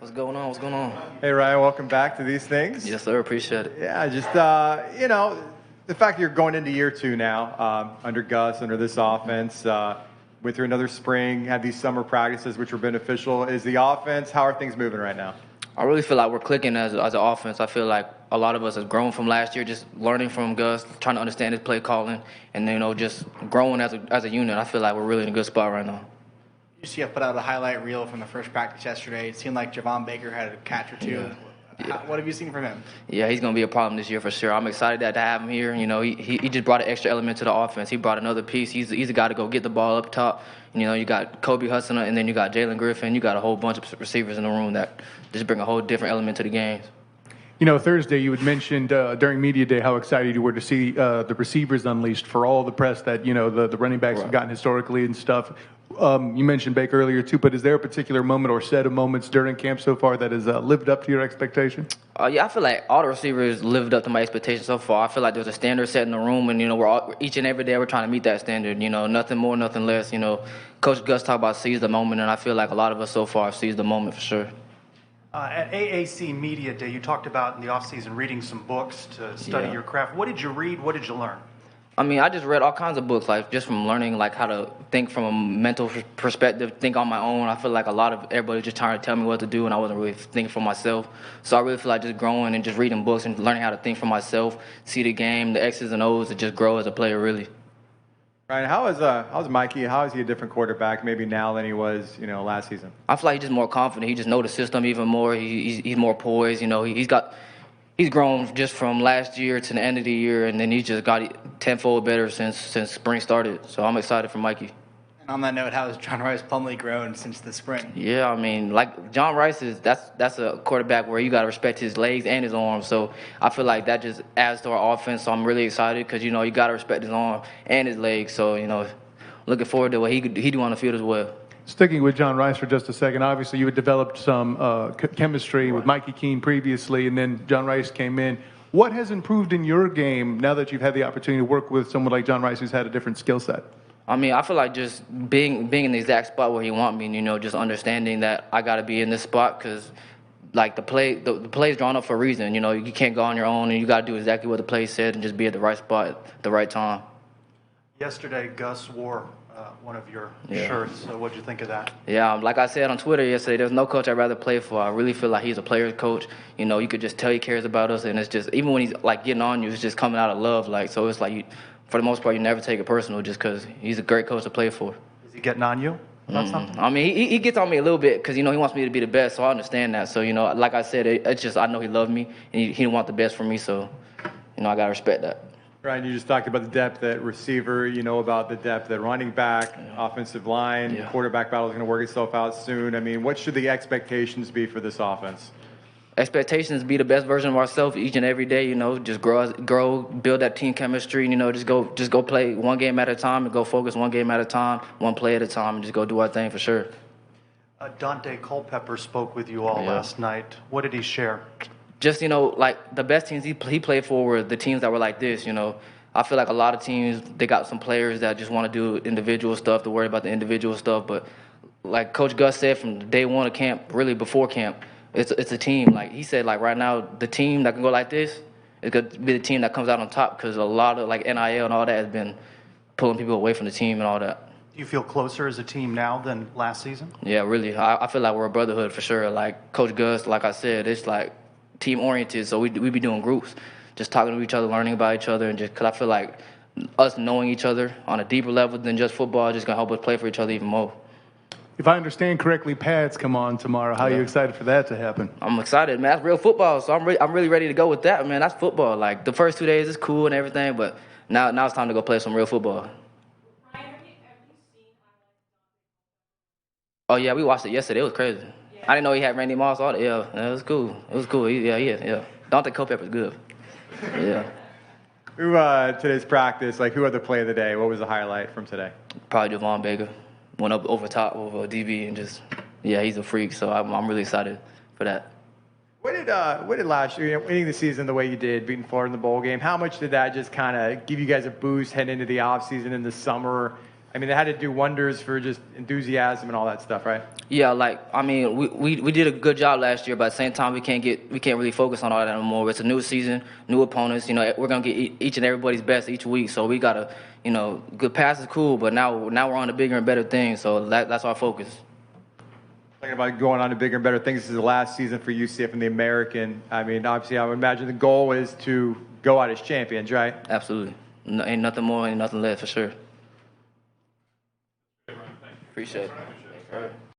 What's going on? What's going on? Hey, Ryan, welcome back to These Things. Yes, sir. Appreciate it. Yeah, just, the fact you're going into year two now, under Gus, under this offense, went through another spring, had these summer practices, which were beneficial. Is the offense, how are things moving right now? I really feel like we're clicking as an offense. I feel like a lot of us have grown from last year, just learning from Gus, trying to understand his play calling, and just growing as a unit. I feel like we're really in a good spot right now. UCF put out a highlight reel from the first practice yesterday. It seemed like Javon Baker had a catch or two. Yeah. What have you seen from him? Yeah, he's going to be a problem this year for sure. I'm excited to have him here. He just brought an extra element to the offense. He brought another piece. He's a guy to go get the ball up top. You got Kobe Hudson, and then you got Jalen Griffin. You got a whole bunch of receivers in the room that just bring a whole different element to the games. Thursday you had mentioned during media day how excited you were to see the receivers unleashed for all the press that the running backs have gotten historically and stuff. You mentioned Baker earlier too, but is there a particular moment or set of moments during camp so far that has lived up to your expectation? Yeah, I feel like all the receivers lived up to my expectations so far. I feel like there's a standard set in the room, and each and every day we're trying to meet that standard. Nothing more, nothing less. Coach Gus talked about seize the moment, and I feel like a lot of us so far have seized the moment for sure. At AAC Media Day, you talked about in the offseason reading some books to study your craft. What did you read? What did you learn? I just read all kinds of books, like just from learning like how to think from a mental perspective, think on my own. I feel like a lot of everybody just trying to tell me what to do, and I wasn't really thinking for myself. So I really feel like just growing and just reading books and learning how to think for myself, see the game, the X's and O's, and just grow as a player, really. Ryan, how's Mikey? How is he a different quarterback maybe now than he was, last season? I feel like he's just more confident. He just knows the system even more. He's more poised. He's grown just from last year to the end of the year, and then he's just got it tenfold better since spring started. So I'm excited for Mikey. And on that note, how has John Rice Plumlee grown since the spring? Yeah, like John Rice that's a quarterback where you got to respect his legs and his arms. So I feel like that just adds to our offense. So I'm really excited because, you got to respect his arm and his legs. So, looking forward to what he do on the field as well. Sticking with John Rice for just a second, obviously you had developed some chemistry with Mikey Keene previously, and then John Rice came in. What has improved in your game now that you've had the opportunity to work with someone like John Rice who's had a different skill set? I feel like just being in the exact spot where he want me, just understanding that I got to be in this spot because, like, the play's drawn up for a reason. You can't go on your own, and you got to do exactly what the play said and just be at the right spot at the right time. Yesterday, Gus wore one of your shirts. So what did you think of that? Yeah, like I said on Twitter yesterday, there's no coach I'd rather play for. I really feel like he's a player's coach. You could just tell he cares about us, and it's just, even when he's, like, getting on you, it's just coming out of love. Like, so it's like, for the most part, you never take it personal just because he's a great coach to play for. Is he getting on you about something? He gets on me a little bit because, he wants me to be the best, so I understand that. So, like I said, it's just I know he loved me, and he want the best for me, so, I got to respect that. Ryan, you just talked about the depth at receiver. About the depth at running back, offensive line. Quarterback battle is going to work itself out soon. What should the expectations be for this offense? Expectations be the best version of ourselves each and every day. Just grow, build that team chemistry. Just go play one game at a time and go focus one game at a time, one play at a time, and just go do our thing for sure. Dante Culpepper spoke with you all last night. What did he share? Just, like the best teams he played for were the teams that were like this, I feel like a lot of teams, they got some players that just want to do individual stuff, to worry about the individual stuff. But like Coach Gus said from day one of camp, really before camp, it's a team. Like he said, like right now, the team that can go like this is going to be the team that comes out on top because a lot of like NIL and all that has been pulling people away from the team and all that. Do you feel closer as a team now than last season? Yeah, really. I feel like we're a brotherhood for sure. Like Coach Gus, like I said, it's like team oriented, so we be doing groups, just talking to each other, learning about each other, and just because I feel like us knowing each other on a deeper level than just football is just gonna help us play for each other even more. If I understand correctly, pads come on tomorrow. How are you excited for that to happen? I'm excited, man. That's real football, so I'm really ready to go with that, man. That's football. Like the first 2 days is cool and everything, but now it's time to go play some real football. Oh yeah, we watched it yesterday. It was crazy. Yeah. I didn't know he had Randy Moss. All that. Yeah, it was cool. It was cool. Yeah. Dante Culpepper's good. Yeah. Who today's practice? Like, who had the play of the day? What was the highlight from today? Probably Javon Baker. Went up over top over DB and just, he's a freak. So I'm really excited for that. What did last year, winning the season the way you did, beating Florida in the bowl game, how much did that just kind of give you guys a boost heading into the offseason in the summer? I mean, they had to do wonders for just enthusiasm and all that stuff, right? Yeah, like I mean, we did a good job last year, but at the same time, we can't really focus on all that anymore. It's a new season, new opponents. You know, we're gonna get each and everybody's best each week, so we gotta, you know, good pass is cool, but now we're on to bigger and better things. So that's our focus. Talking about going on to bigger and better things. This is the last season for UCF in the American. I mean, obviously, I would imagine the goal is to go out as champions, right? Absolutely, ain't nothing more, ain't nothing less for sure. Appreciate it.